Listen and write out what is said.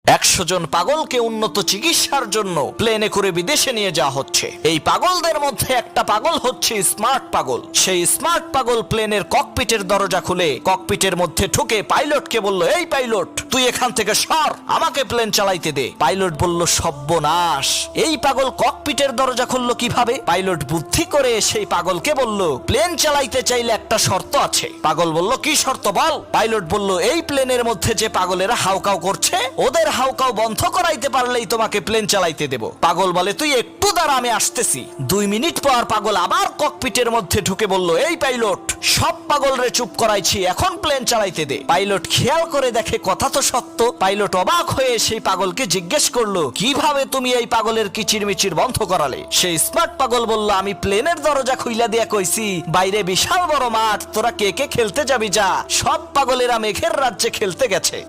100 জন পাগলকে উন্নত চিকিৎসার জন্য প্লেনে করে বিদেশে নিয়ে যাওয়া হচ্ছে। এই পাগলদের মধ্যে একটা পাগল হচ্ছে স্মার্ট পাগল। সেই স্মার্ট পাগল প্লেনের ককপিটের দরজা খুলে ককপিটের মধ্যে ঢুকে পাইলটকে বলল, এই পাইলট, তুই এখান থেকে সর, আমাকে প্লেন চালাইতে দে। পাইলট বলল, সর্বনাশ, এই পাগল ককপিটের দরজা খুললো কিভাবে? পাইলট বুদ্ধি করে সেই পাগলকে বলল, প্লেন চালাইতে চাইলে একটা শর্ত আছে। পাগল বলল, কি শর্ত বল? পাইলট বলল, এই প্লেনের মধ্যে যে পাগলেরা হাউকাউ করছে, ওদের হাউকাউ বন্ধ করাইতে পারলেই তোমাকে প্লেন চালাইতে দেব। পাগল বলে, তুই একটু দাঁড়া, আমি আসতেছি। 2 মিনিট পর পাগল আবার ককপিটের মধ্যে ঢুকে বলল, এই পাইলট, সব পাগলরে চুপ করাইছি, এখন প্লেন চালাইতে দে। পাইলট খেয়াল করে দেখে কথা তো সত্য। পাইলট অবাক হয়ে সেই পাগলকে জিজ্ঞেস করলো, কিভাবে তুমি এই পাগলের কিচিরমিচির বন্ধ করালে? সেই স্মার্ট পাগল বলল, আমি প্লেনের দরজা খুইলা দিয়া কইছি, বাইরে বিশাল বড় মাঠ, তোরা কে কে খেলতে যাবি যা। সব পাগলেরা মেঘের রাজ্যে খেলতে গেছে।